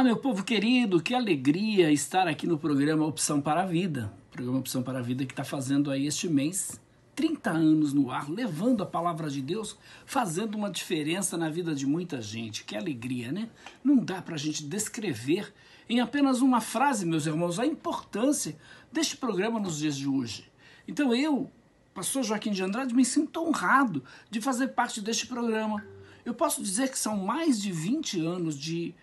meu povo querido, que alegria estar aqui no programa Opção para a Vida. Programa Opção para a Vida que está fazendo aí este mês 30 anos no ar, levando a palavra de Deus, fazendo uma diferença na vida de muita gente. Que alegria, né? Não dá para a gente descrever em apenas uma frase, meus irmãos, a importância deste programa nos dias de hoje. Então eu, pastor Joaquim de Andrade, me sinto honrado de fazer parte deste programa. Eu posso dizer que são mais de 20 anos de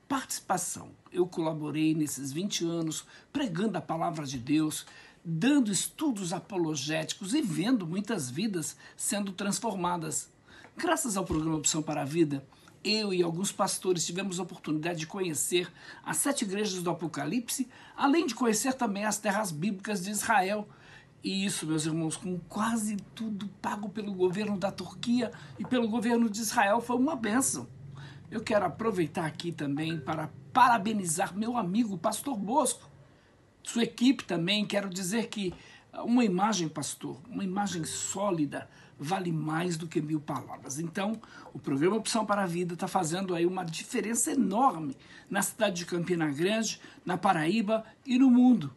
participação. Eu colaborei nesses 20 anos pregando a palavra de Deus, dando estudos apologéticos e vendo muitas vidas sendo transformadas. Graças ao programa Opção para a Vida, eu e alguns pastores tivemos a oportunidade de conhecer as 7 igrejas do Apocalipse, além de conhecer também as terras bíblicas de Israel. E isso, meus irmãos, com quase tudo pago pelo governo da Turquia e pelo governo de Israel, foi uma bênção. Eu quero aproveitar aqui também para parabenizar meu amigo Pastor Bosco, sua equipe também. Quero dizer que uma imagem, pastor, uma imagem sólida vale mais do que 1000 palavras. Então, o programa Opção para a Vida está fazendo aí uma diferença enorme na cidade de Campina Grande, na Paraíba e no mundo.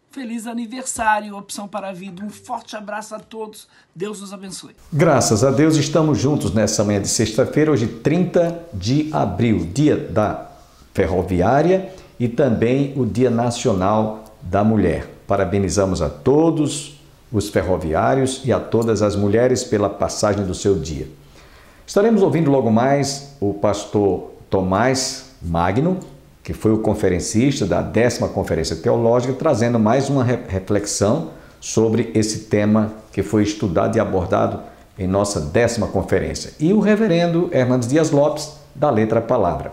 Feliz aniversário, Opção para a Vida. Um forte abraço a todos. Deus nos abençoe. Graças a Deus estamos juntos nessa manhã de sexta-feira, hoje 30 de abril, dia da Ferroviária e também o Dia Nacional da Mulher. Parabenizamos a todos os ferroviários e a todas as mulheres pela passagem do seu dia. Estaremos ouvindo logo mais o pastor Tomás Magno, que foi o conferencista da 10ª Conferência Teológica, trazendo mais uma reflexão sobre esse tema que foi estudado e abordado em nossa 10ª conferência. E o reverendo Hernandes Dias Lopes, da Letra à Palavra.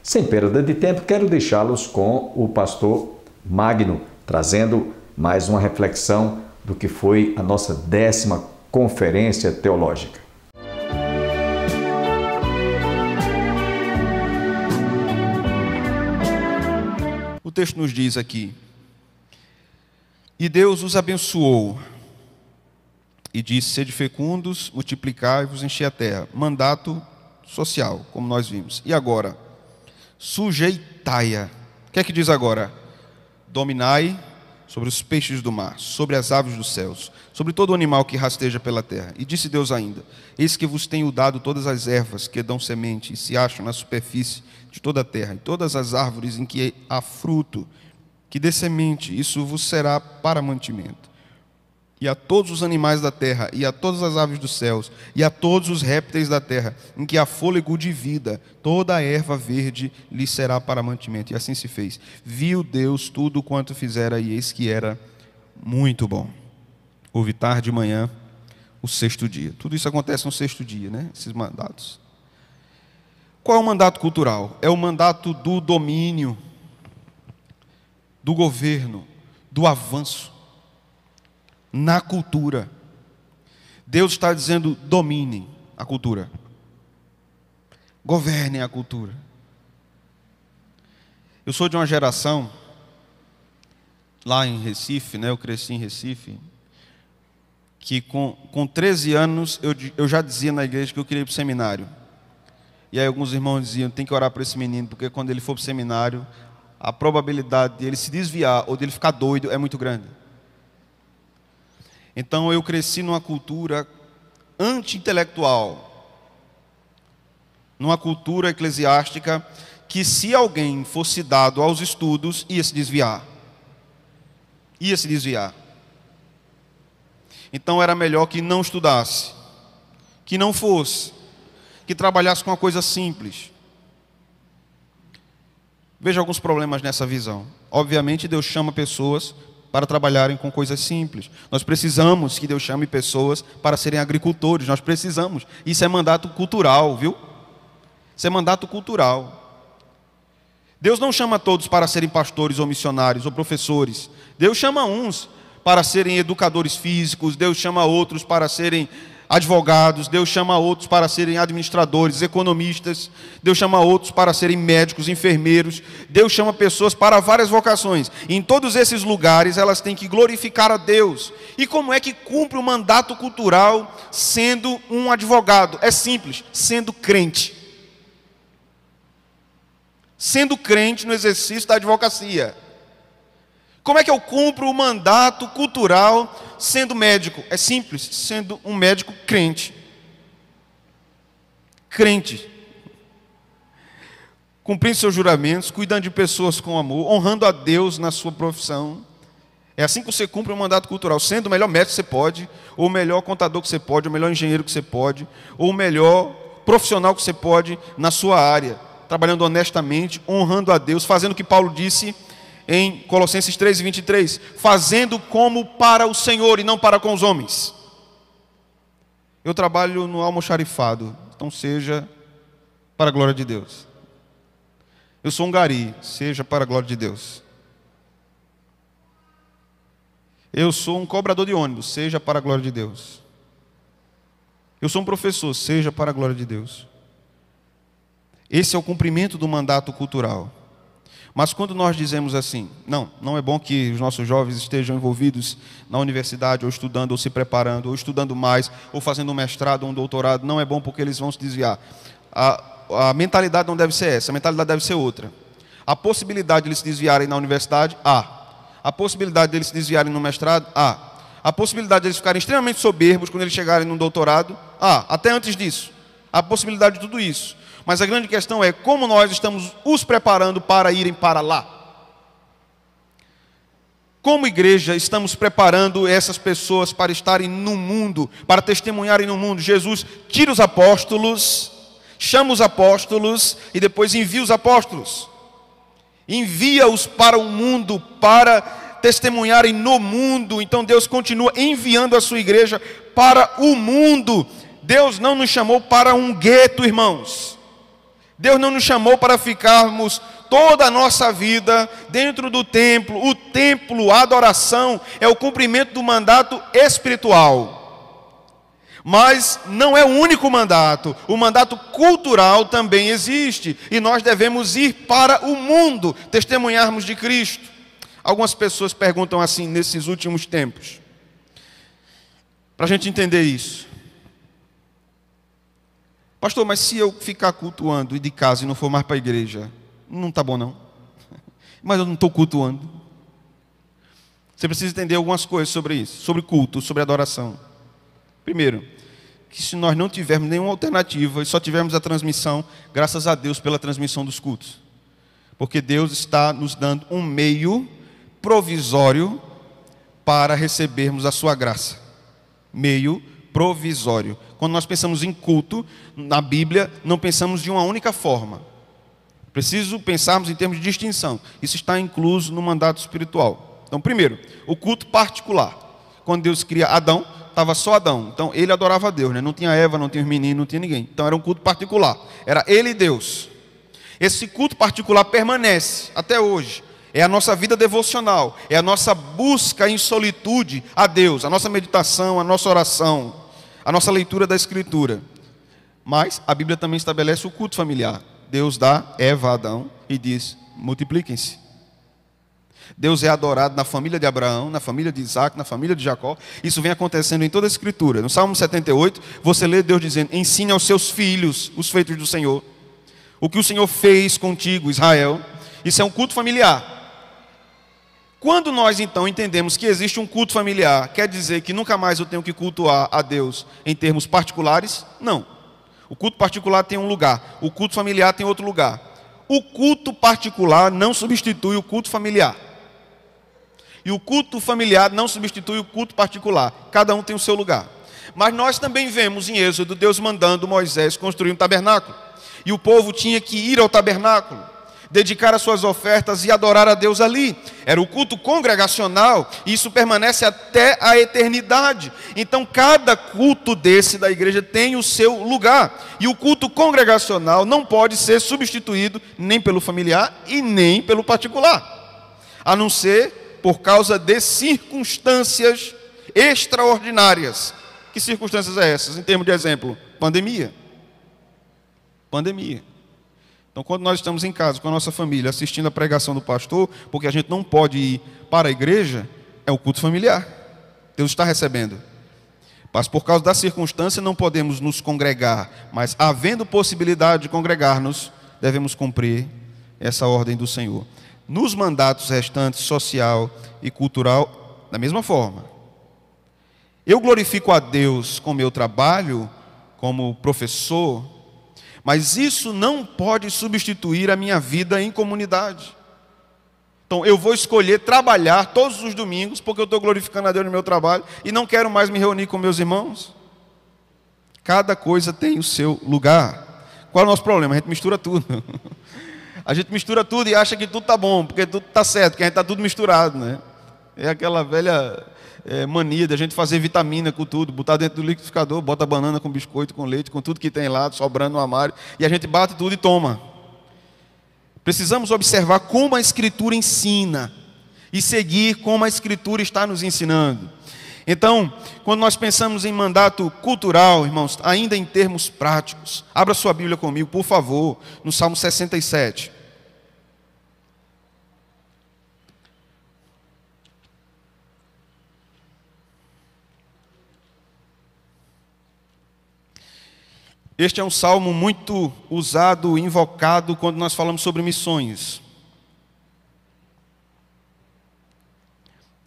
Sem perda de tempo, quero deixá-los com o pastor Magno, trazendo mais uma reflexão do que foi a nossa 10ª Conferência Teológica. O texto nos diz aqui: e Deus os abençoou e disse: sede fecundos, multiplicai-vos, enchei a terra. Mandato social, como nós vimos. E agora? Sujeitai-a. O que é que diz agora? Dominai sobre os peixes do mar, sobre as aves dos céus, sobre todo animal que rasteja pela terra. E disse Deus ainda: eis que vos tenho dado todas as ervas que dão semente e se acham na superfície de toda a terra, e todas as árvores em que há fruto, que dê semente, isso vos será para mantimento. E a todos os animais da terra, e a todas as aves dos céus, e a todos os répteis da terra, em que há fôlego de vida, toda a erva verde lhe será para mantimento. E assim se fez. Viu Deus tudo quanto fizera, e eis que era muito bom. Houve tarde e manhã, o 6º dia. Tudo isso acontece no 6º dia, né? Esses mandatos. Qual é o mandato cultural? É o mandato do domínio, do governo, do avanço na cultura. Deus está dizendo: dominem a cultura, governem a cultura. Eu sou de uma geração, lá em Recife, né? Eu cresci em Recife, que com 13 anos eu já dizia na igreja que eu queria ir para o seminário. E aí alguns irmãos diziam: tem que orar para esse menino, porque quando ele for para o seminário, a probabilidade de ele se desviar ou de ele ficar doido é muito grande. Então eu cresci numa cultura anti-intelectual, numa cultura eclesiástica que, se alguém fosse dado aos estudos, ia se desviar. Ia se desviar. Então era melhor que não estudasse, que não fosse, que trabalhasse com uma coisa simples. Veja alguns problemas nessa visão. Obviamente Deus chama pessoas para trabalharem com coisas simples. Nós precisamos que Deus chame pessoas para serem agricultores. Nós precisamos. Isso é mandato cultural, viu? Isso é mandato cultural. Deus não chama todos para serem pastores ou missionários ou professores. Deus chama uns para serem educadores físicos. Deus chama outros para serem advogados. Deus chama outros para serem administradores, economistas. Deus chama outros para serem médicos, enfermeiros. Deus chama pessoas para várias vocações. E em todos esses lugares elas têm que glorificar a Deus. E como é que cumpre o mandato cultural sendo um advogado? É simples: sendo crente. sendo crente no exercício da advocacia. Como é que eu cumpro o mandato cultural sendo médico? É simples, sendo um médico crente. Crente. Cumprindo seus juramentos, cuidando de pessoas com amor, honrando a Deus na sua profissão. É assim que você cumpre o mandato cultural, sendo o melhor médico que você pode, ou o melhor contador que você pode, ou o melhor engenheiro que você pode, ou o melhor profissional que você pode na sua área, trabalhando honestamente, honrando a Deus, fazendo o que Paulo disse em Colossenses 3:23, fazendo como para o Senhor e não para com os homens. Eu trabalho no almoxarifado, então seja para a glória de Deus. Eu sou um gari, seja para a glória de Deus. Eu sou um cobrador de ônibus, seja para a glória de Deus. Eu sou um professor, seja para a glória de Deus. Esse é o cumprimento do mandato cultural. Mas quando nós dizemos assim, não é bom que os nossos jovens estejam envolvidos na universidade, ou estudando, ou se preparando, ou estudando mais, ou fazendo um mestrado, ou um doutorado, não é bom porque eles vão se desviar. A mentalidade não deve ser essa, a mentalidade deve ser outra. A possibilidade de eles se desviarem na universidade, a possibilidade de eles se desviarem no mestrado, a possibilidade de eles ficarem extremamente soberbos quando eles chegarem no doutorado, até antes disso, a possibilidade de tudo isso. Mas a grande questão é como nós estamos os preparando para irem para lá. Como igreja estamos preparando essas pessoas para estarem no mundo, para testemunharem no mundo. Jesus tira os apóstolos, chama os apóstolos e depois envia os apóstolos. Envia-os para o mundo, para testemunharem no mundo. Então Deus continua enviando a sua igreja para o mundo. Deus não nos chamou para um gueto, irmãos. Deus não nos chamou para ficarmos toda a nossa vida dentro do templo. O templo, a adoração, é o cumprimento do mandato espiritual. Mas não é o único mandato. O mandato cultural também existe. E nós devemos ir para o mundo, testemunharmos de Cristo. Algumas pessoas perguntam assim nesses últimos tempos, para a gente entender isso. Pastor, mas se eu ficar cultuando e de casa e não for mais para a igreja, não está bom não? Mas eu não estou cultuando. Você precisa entender algumas coisas sobre isso, sobre culto, sobre adoração. Primeiro, que se nós não tivermos nenhuma alternativa e só tivermos a transmissão, graças a Deus pela transmissão dos cultos. Porque Deus está nos dando um meio provisório para recebermos a sua graça. Meio provisório. Quando nós pensamos em culto, na Bíblia, não pensamos de uma única forma. Preciso pensarmos em termos de distinção. Isso está incluso no mandato espiritual. Então, primeiro, o culto particular. Quando Deus cria Adão, estava só Adão. Então, ele adorava a Deus, né? Não tinha Eva, não tinha os meninos, não tinha ninguém. Então, era um culto particular. Era ele e Deus. Esse culto particular permanece até hoje. É a nossa vida devocional. É a nossa busca em solitude a Deus. A nossa meditação, a nossa oração, a nossa leitura da Escritura. Mas a Bíblia também estabelece o culto familiar. Deus dá Eva a Adão e diz, multipliquem-se. Deus é adorado na família de Abraão, na família de Isaac, na família de Jacó. Isso vem acontecendo em toda a Escritura. No Salmo 78, você lê Deus dizendo, ensine aos seus filhos os feitos do Senhor. O que o Senhor fez contigo, Israel. Isso é um culto familiar. Quando nós então entendemos que existe um culto familiar, quer dizer que nunca mais eu tenho que cultuar a Deus em termos particulares? Não. O culto particular tem um lugar, o culto familiar tem outro lugar. O culto particular não substitui o culto familiar. E o culto familiar não substitui o culto particular. Cada um tem o seu lugar. Mas nós também vemos em Êxodo Deus mandando Moisés construir um tabernáculo. E o povo tinha que ir ao tabernáculo, dedicar as suas ofertas e adorar a Deus ali. Era o culto congregacional, e isso permanece até a eternidade. Então cada culto desse da igreja tem o seu lugar. E o culto congregacional não pode ser substituído nem pelo familiar e nem pelo particular, a não ser por causa de circunstâncias extraordinárias. Que circunstâncias são essas? Em termos de exemplo, pandemia. Então, quando nós estamos em casa com a nossa família, assistindo a pregação do pastor, porque a gente não pode ir para a igreja, é o culto familiar. Deus está recebendo. Mas por causa da circunstância não podemos nos congregar. Mas havendo possibilidade de congregar-nos, devemos cumprir essa ordem do Senhor. Nos mandatos restantes, social e cultural, da mesma forma. Eu glorifico a Deus com meu trabalho, como professor, mas isso não pode substituir a minha vida em comunidade. Então, eu vou escolher trabalhar todos os domingos, porque eu estou glorificando a Deus no meu trabalho, e não quero mais me reunir com meus irmãos. Cada coisa tem o seu lugar. Qual é o nosso problema? A gente mistura tudo. A gente mistura tudo e acha que tudo está bom, porque tudo está certo, porque a gente está tudo misturado, né? É aquela velha mania de a gente fazer vitamina com tudo, botar dentro do liquidificador, bota banana com biscoito, com leite, com tudo que tem lá, sobrando no armário, e a gente bate tudo e toma. Precisamos observar como a Escritura ensina e seguir como a Escritura está nos ensinando. Então, quando nós pensamos em mandato cultural, irmãos, ainda em termos práticos, abra sua Bíblia comigo, por favor, no Salmo 67. Este é um salmo muito usado, invocado, quando nós falamos sobre missões.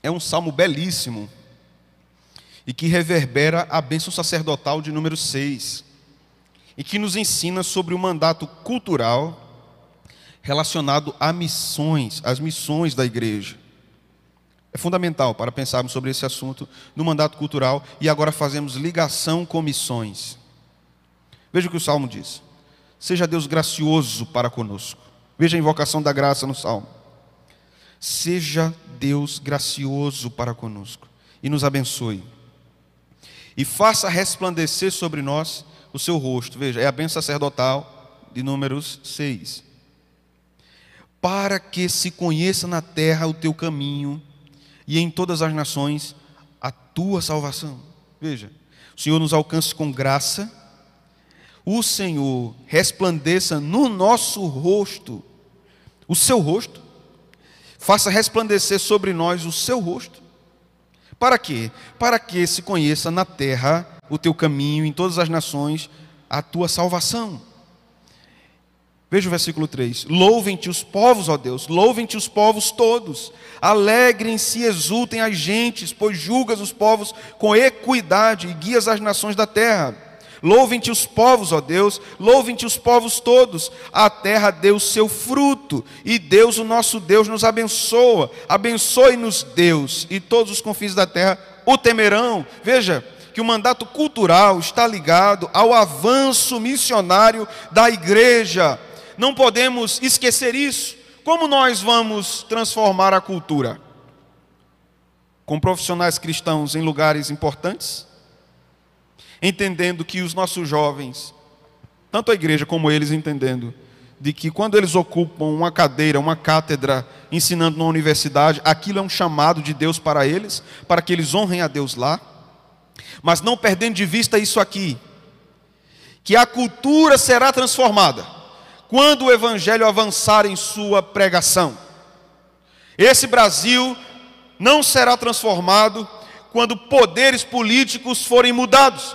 É um salmo belíssimo e que reverbera a bênção sacerdotal de número 6 e que nos ensina sobre o mandato cultural relacionado a missões, as missões da igreja. É fundamental para pensarmos sobre esse assunto no mandato cultural e agora fazemos ligação com missões. Veja o que o Salmo diz. Seja Deus gracioso para conosco. Veja a invocação da graça no Salmo. Seja Deus gracioso para conosco e nos abençoe. E faça resplandecer sobre nós o seu rosto. Veja, é a bênção sacerdotal de números 6. Para que se conheça na terra o teu caminho e em todas as nações a tua salvação. Veja, o Senhor nos alcance com graça. O Senhor resplandeça no nosso rosto, o seu rosto, faça resplandecer sobre nós o seu rosto. Para quê? Para que se conheça na terra o teu caminho, em todas as nações, a tua salvação. Veja o versículo 3. Louvem-te os povos, ó Deus, louvem-te os povos todos. Alegrem-se e exultem as gentes, pois julgas os povos com equidade e guias as nações da terra. Louvem-te os povos, ó Deus, louvem-te os povos todos. A terra deu o seu fruto, e Deus, o nosso Deus, nos abençoa. Abençoe-nos, Deus, e todos os confins da terra o temerão. Veja que o mandato cultural está ligado ao avanço missionário da igreja. Não podemos esquecer isso. Como nós vamos transformar a cultura? Com profissionais cristãos em lugares importantes? Entendendo que os nossos jovens, tanto a igreja como eles entendendo, de que quando eles ocupam uma cadeira, uma cátedra, ensinando na universidade, aquilo é um chamado de Deus para eles, para que eles honrem a Deus lá, mas não perdendo de vista isso aqui, que a cultura será transformada quando o evangelho avançar em sua pregação. Esse Brasil não será transformado quando poderes políticos forem mudados.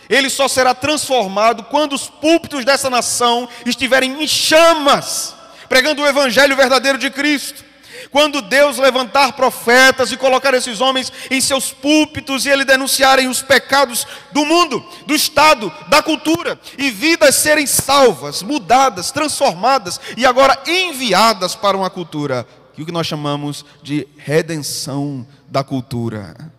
Ele só será transformado quando os púlpitos dessa nação estiverem em chamas, pregando o evangelho verdadeiro de Cristo. Quando Deus levantar profetas e colocar esses homens em seus púlpitos e eles denunciarem os pecados do mundo, do Estado, da cultura, e vidas serem salvas, mudadas, transformadas e agora enviadas para uma cultura, que é o que nós chamamos de redenção da cultura.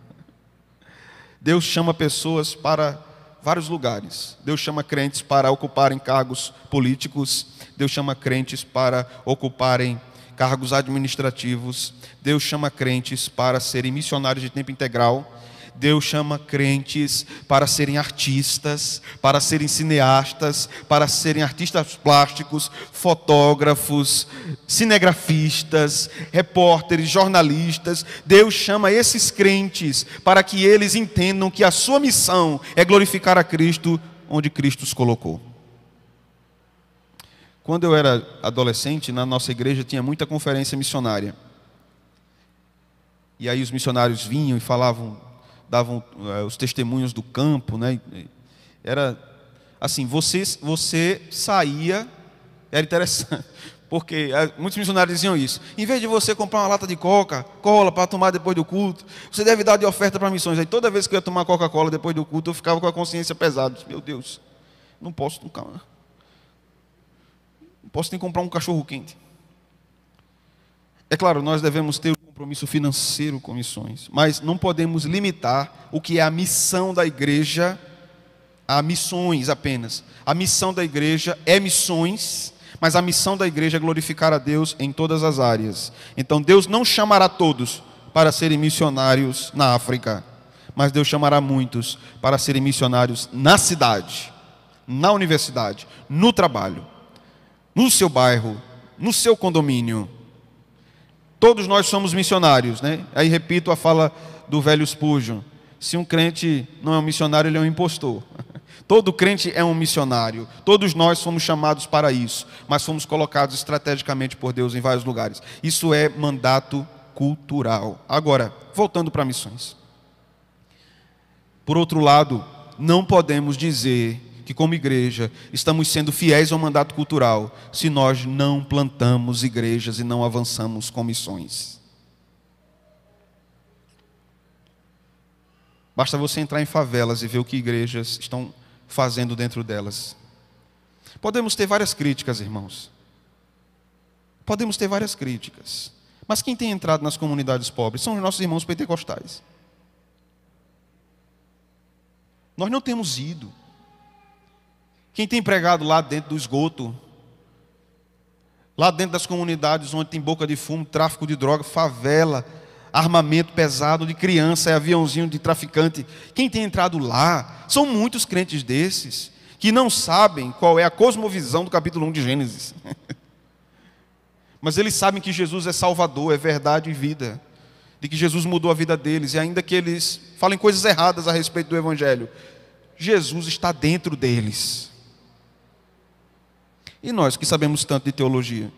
Deus chama pessoas para vários lugares. Deus chama crentes para ocuparem cargos políticos. Deus chama crentes para ocuparem cargos administrativos. Deus chama crentes para serem missionários de tempo integral. Deus chama crentes para serem artistas, para serem cineastas, para serem artistas plásticos, fotógrafos, cinegrafistas, repórteres, jornalistas. Deus chama esses crentes para que eles entendam que a sua missão é glorificar a Cristo onde Cristo os colocou. Quando eu era adolescente, na nossa igreja tinha muita conferência missionária. E aí os missionários vinham e davam os testemunhos do campo, né? Era assim, você saía, era interessante, Porque muitos missionários diziam isso. Em vez de você comprar uma lata de Coca-Cola para tomar depois do culto, você deve dar de oferta para missões. Aí toda vez que eu ia tomar Coca-Cola depois do culto, eu ficava com a consciência pesada. Meu Deus, não posso nem comprar um cachorro quente. É claro, nós devemos ter um compromisso financeiro com missões, mas não podemos limitar o que é a missão da igreja a missões apenas. A missão da igreja é missões, mas a missão da igreja é glorificar a Deus em todas as áreas. Então Deus não chamará todos para serem missionários na África, mas Deus chamará muitos para serem missionários na cidade, na universidade, no trabalho, no seu bairro, no seu condomínio. Todos nós somos missionários, né? Aí repito a fala do velho Spurgeon: se um crente não é um missionário, ele é um impostor. Todo crente é um missionário. Todos nós somos chamados para isso, mas fomos colocados estrategicamente por Deus em vários lugares. Isso é mandato cultural. Agora, voltando para missões. Por outro lado, não podemos dizer que como igreja estamos sendo fiéis ao mandato cultural se nós não plantamos igrejas e não avançamos com missões. Basta você entrar em favelas e ver o que igrejas estão fazendo dentro delas. Podemos ter várias críticas, irmãos. Podemos ter várias críticas. Mas quem tem entrado nas comunidades pobres são os nossos irmãos pentecostais. Nós não temos ido. Quem tem pregado lá dentro do esgoto, lá dentro das comunidades onde tem boca de fumo, tráfico de droga, favela, armamento pesado de criança, aviãozinho de traficante. Quem tem entrado lá são muitos crentes desses que não sabem qual é a cosmovisão do capítulo 1 de Gênesis. Mas eles sabem que Jesus é Salvador, é verdade e vida, de que Jesus mudou a vida deles, e ainda que eles falem coisas erradas a respeito do Evangelho, Jesus está dentro deles. E nós que sabemos tanto de teologia?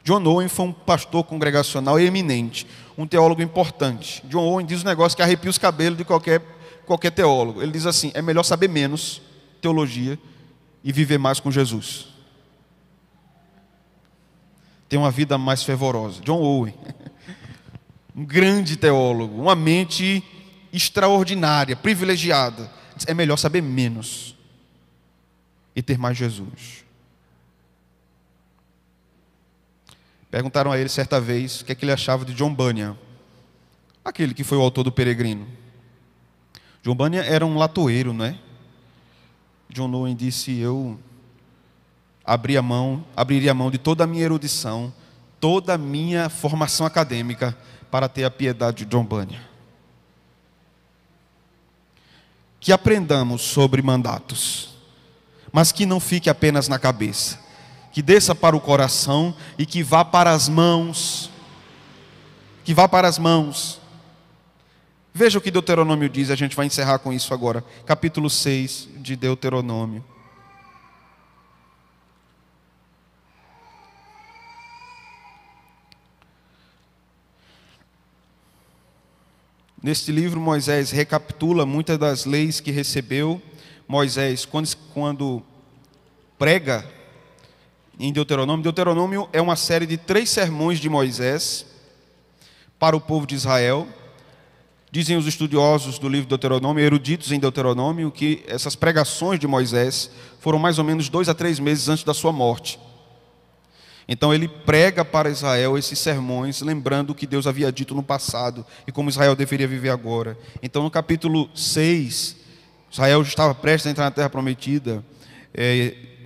John Owen foi um pastor congregacional eminente, um teólogo importante. John Owen diz um negócio que arrepia os cabelos de qualquer teólogo. Ele diz assim: é melhor saber menos teologia e viver mais com Jesus. Ter uma vida mais fervorosa. John Owen, um grande teólogo, uma mente extraordinária, privilegiada. É melhor saber menos e ter mais Jesus. Perguntaram a ele certa vez o que é que ele achava de John Bunyan, aquele que foi o autor do Peregrino. John Bunyan era um latoeiro, não é? John Owen disse: eu abriria a mão de toda a minha erudição, toda a minha formação acadêmica para ter a piedade de John Bunyan. Que aprendamos sobre mandatos, mas que não fique apenas na cabeça, que desça para o coração e que vá para as mãos. Que vá para as mãos. Veja o que Deuteronômio diz, a gente vai encerrar com isso agora. Capítulo 6 de Deuteronômio. Neste livro, Moisés recapitula muitas das leis que recebeu. Moisés, quando prega em Deuteronômio, Deuteronômio é uma série de 3 sermões de Moisés para o povo de Israel. Dizem os estudiosos do livro de Deuteronômio, eruditos em Deuteronômio, que essas pregações de Moisés foram mais ou menos 2 a 3 meses antes da sua morte. Então ele prega para Israel esses sermões, lembrando o que Deus havia dito no passado e como Israel deveria viver agora. Então no capítulo 6, Israel já estava prestes a entrar na terra prometida.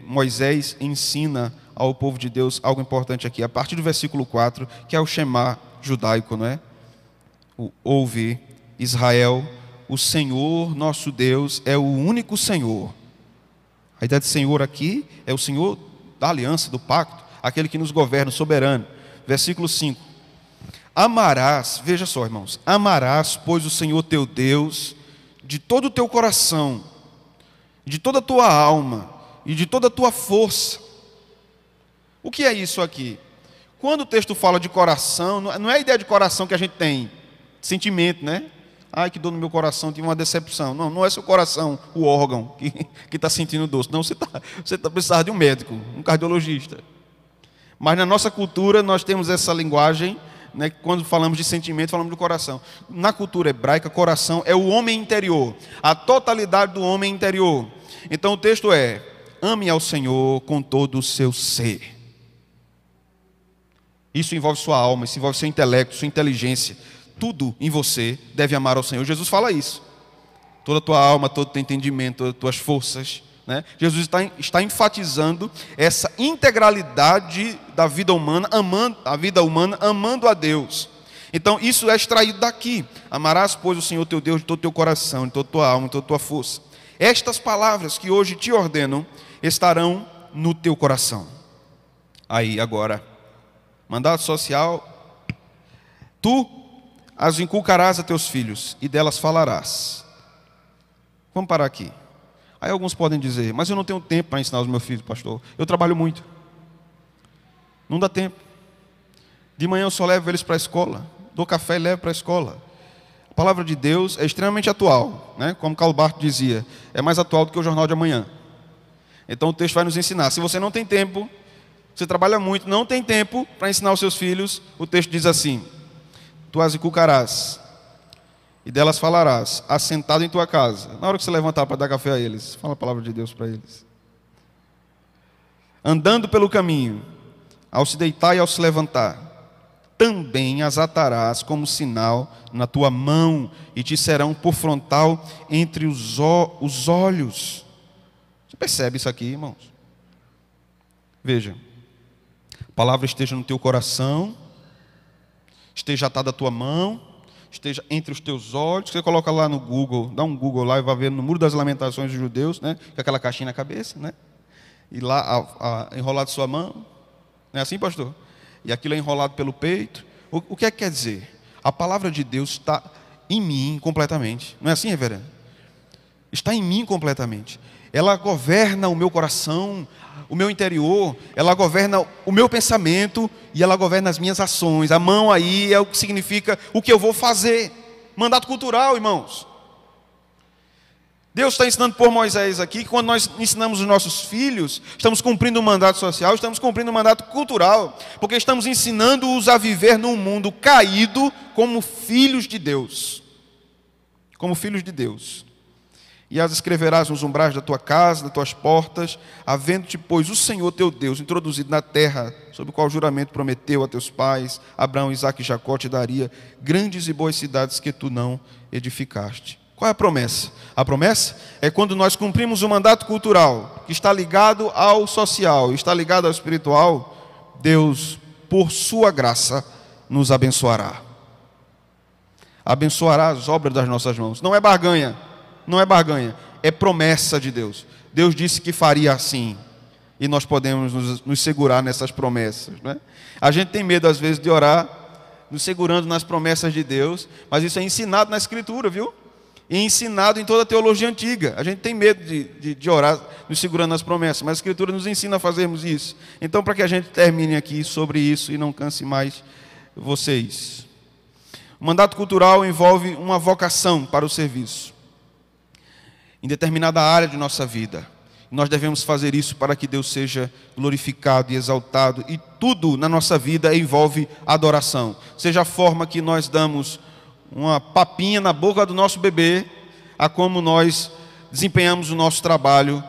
Moisés ensina ao povo de Deus algo importante aqui, a partir do versículo 4, que é o Shema judaico, não é? O ouve, Israel, o Senhor nosso Deus é o único Senhor. A ideia de Senhor aqui é o Senhor da aliança, do pacto, aquele que nos governa, soberano. Versículo 5. Amarás, veja só, irmãos, amarás, pois, o Senhor teu Deus de todo o teu coração, de toda a tua alma e de toda a tua força. O que é isso aqui? Quando o texto fala de coração, não é a ideia de coração que a gente tem, sentimento, né? Ai, que dor no meu coração, tive uma decepção. Não, não é seu coração, o órgão que está sentindo dor. Não, você tá precisando de um médico, um cardiologista. Mas na nossa cultura nós temos essa linguagem, né, quando falamos de sentimento, falamos do coração. Na cultura hebraica, coração é o homem interior, a totalidade do homem interior. Então o texto é: ame ao Senhor com todo o seu ser. Isso envolve sua alma, isso envolve seu intelecto, sua inteligência. Tudo em você deve amar ao Senhor. Jesus fala isso. Toda a tua alma, todo o teu entendimento, todas as tuas forças, né? Jesus está enfatizando essa integralidade da vida humana, amando a Deus. Então isso é extraído daqui: amarás, pois, o Senhor teu Deus de todo o teu coração, de toda a tua alma, de toda a tua força. Estas palavras que hoje te ordenam estarão no teu coração. Aí agora, mandado social: tu as inculcarás a teus filhos e delas falarás. Vamos parar aqui. Aí alguns podem dizer: mas eu não tenho tempo para ensinar os meus filhos, pastor. Eu trabalho muito. Não dá tempo. De manhã eu só levo eles para a escola. Dou café e levo para a escola. A palavra de Deus é extremamente atual, né? Como Karl Barth dizia, é mais atual do que o jornal de amanhã. Então o texto vai nos ensinar. Se você não tem tempo, você trabalha muito, não tem tempo para ensinar os seus filhos, o texto diz assim: tu as inculcarás e delas falarás, assentado em tua casa. Na hora que você levantar para dar café a eles, fala a palavra de Deus para eles. Andando pelo caminho, ao se deitar e ao se levantar, também as atarás como sinal na tua mão, e te serão por frontal entre os olhos. Você percebe isso aqui, irmãos? Veja, a palavra esteja no teu coração, esteja atada à tua mão, esteja entre os teus olhos. Você coloca lá no Google, dá um Google lá e vai ver no Muro das Lamentações dos Judeus, né? Com aquela caixinha na cabeça, né? E lá enrolado sua mão. Não é assim, pastor? E aquilo é enrolado pelo peito. O que é que quer dizer? A palavra de Deus está em mim completamente. Não é assim, reverendo? Está em mim completamente. Ela governa o meu coração, o meu interior, ela governa o meu pensamento e ela governa as minhas ações. A mão aí é o que significa o que eu vou fazer. Mandato cultural, irmãos. Deus está ensinando por Moisés aqui que quando nós ensinamos os nossos filhos, estamos cumprindo um mandato social, estamos cumprindo um mandato cultural, porque estamos ensinando-os a viver num mundo caído como filhos de Deus. Como filhos de Deus. E as escreverás nos umbrais da tua casa, das tuas portas, havendo-te, pois, o Senhor teu Deus introduzido na terra, sobre o qual o juramento prometeu a teus pais, Abraão, Isaque e Jacó, te daria grandes e boas cidades que tu não edificaste. Qual é a promessa? A promessa é quando nós cumprimos o mandato cultural, que está ligado ao social, está ligado ao espiritual, Deus, por sua graça, nos abençoará. Abençoará as obras das nossas mãos. Não é barganha. Não é barganha, é promessa de Deus. Deus disse que faria assim. E nós podemos nos segurar nessas promessas, né? A gente tem medo às vezes de orar, nos segurando nas promessas de Deus. Mas isso é ensinado na Escritura, viu? E ensinado em toda a teologia antiga. A gente tem medo de orar, nos segurando nas promessas. Mas a Escritura nos ensina a fazermos isso. Então, para que a gente termine aqui sobre isso e não canse mais vocês. O mandato cultural envolve uma vocação para o serviço em determinada área de nossa vida. Nós devemos fazer isso para que Deus seja glorificado e exaltado. E tudo na nossa vida envolve adoração. Seja a forma que nós damos uma papinha na boca do nosso bebê, a como nós desempenhamos o nosso trabalho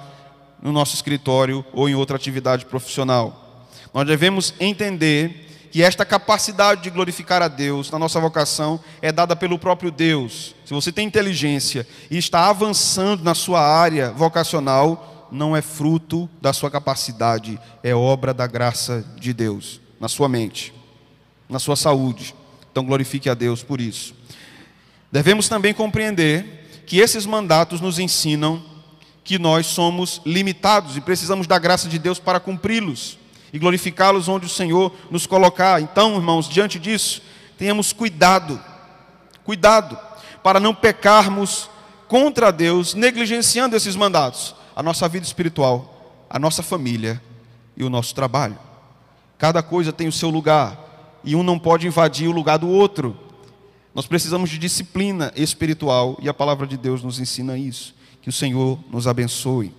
no nosso escritório ou em outra atividade profissional. Nós devemos entender que esta capacidade de glorificar a Deus na nossa vocação é dada pelo próprio Deus. Se você tem inteligência e está avançando na sua área vocacional, não é fruto da sua capacidade, é obra da graça de Deus, na sua mente, na sua saúde. Então glorifique a Deus por isso. Devemos também compreender que esses mandatos nos ensinam que nós somos limitados e precisamos da graça de Deus para cumpri-los e glorificá-los onde o Senhor nos colocar. Então, irmãos, diante disso, tenhamos cuidado para não pecarmos contra Deus, negligenciando esses mandatos, a nossa vida espiritual, a nossa família e o nosso trabalho. Cada coisa tem o seu lugar e um não pode invadir o lugar do outro. Nós precisamos de disciplina espiritual e a palavra de Deus nos ensina isso. Que o Senhor nos abençoe.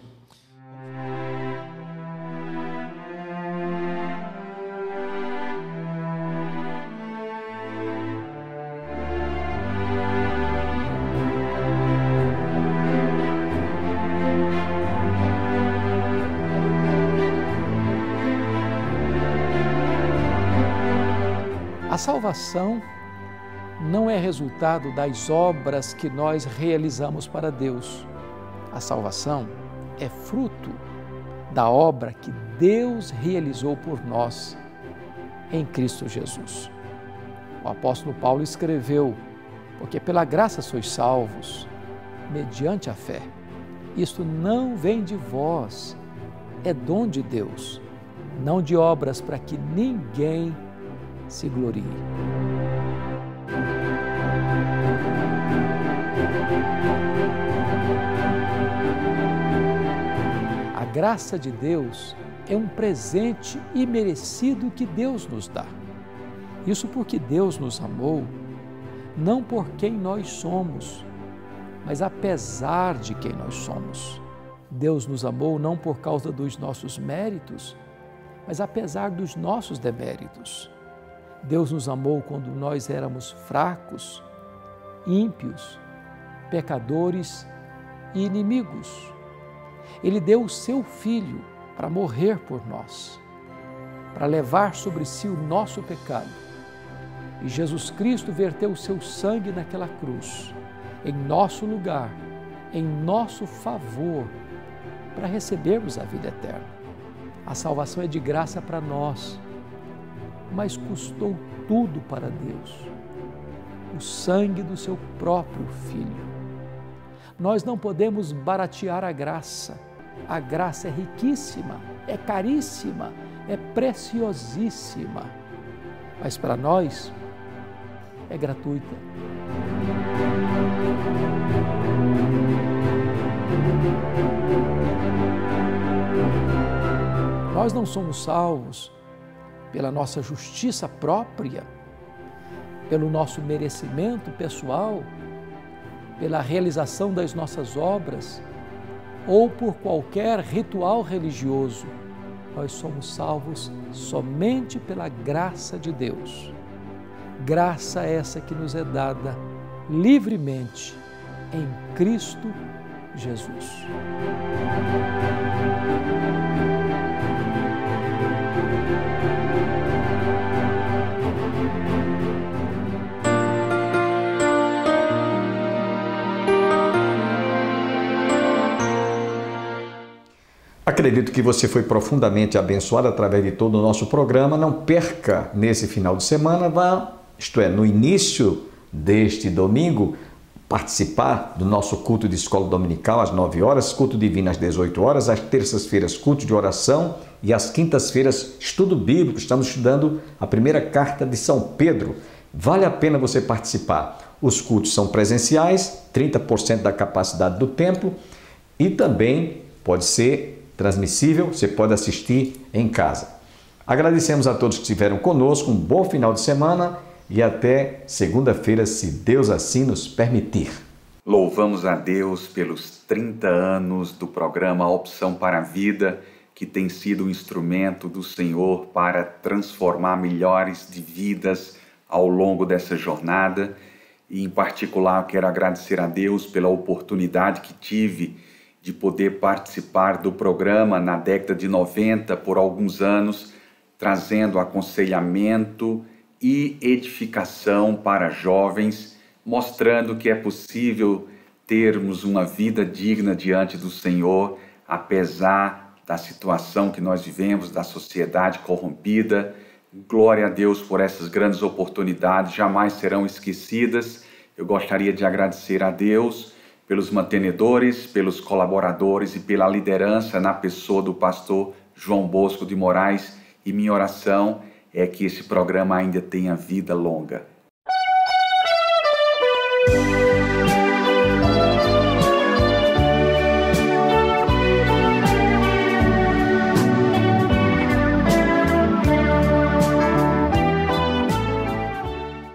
A salvação não é resultado das obras que nós realizamos para Deus. A salvação é fruto da obra que Deus realizou por nós em Cristo Jesus. O apóstolo Paulo escreveu: porque pela graça sois salvos, mediante a fé. Isto não vem de vós, é dom de Deus, não de obras para que ninguém se glorie. A graça de Deus é um presente imerecido que Deus nos dá. Isso porque Deus nos amou, não por quem nós somos, mas apesar de quem nós somos. Deus nos amou não por causa dos nossos méritos, mas apesar dos nossos deméritos. Deus nos amou quando nós éramos fracos, ímpios, pecadores e inimigos. Ele deu o seu Filho para morrer por nós, para levar sobre si o nosso pecado. E Jesus Cristo verteu o seu sangue naquela cruz, em nosso lugar, em nosso favor, para recebermos a vida eterna. A salvação é de graça para nós, mas custou tudo para Deus, o sangue do seu próprio Filho. Nós não podemos baratear a graça é riquíssima, é caríssima, é preciosíssima, mas para nós é gratuita. Nós não somos salvos pela nossa justiça própria, pelo nosso merecimento pessoal, pela realização das nossas obras ou por qualquer ritual religioso. Nós somos salvos somente pela graça de Deus. Graça essa que nos é dada livremente em Cristo Jesus. Acredito que você foi profundamente abençoado através de todo o nosso programa. Não perca nesse final de semana, no início deste domingo, participar do nosso culto de escola dominical às 9 horas, culto divino às 18 horas, às terças-feiras, culto de oração e às quintas-feiras, estudo bíblico. Estamos estudando a primeira carta de São Pedro. Vale a pena você participar. Os cultos são presenciais, 30% da capacidade do templo, e também pode ser transmissível, você pode assistir em casa. Agradecemos a todos que estiveram conosco, um bom final de semana e até segunda-feira, se Deus assim nos permitir. Louvamos a Deus pelos 30 anos do programa Opção para a Vida, que tem sido um instrumento do Senhor para transformar milhares de vidas ao longo dessa jornada. E, em particular, quero agradecer a Deus pela oportunidade que tive de poder participar do programa na década de 90 por alguns anos, trazendo aconselhamento e edificação para jovens, mostrando que é possível termos uma vida digna diante do Senhor, apesar da situação que nós vivemos, da sociedade corrompida. Glória a Deus por essas grandes oportunidades, jamais serão esquecidas. Eu gostaria de agradecer a Deus pelos mantenedores, pelos colaboradores e pela liderança na pessoa do pastor João Bosco de Moraes. E minha oração é que esse programa ainda tenha vida longa.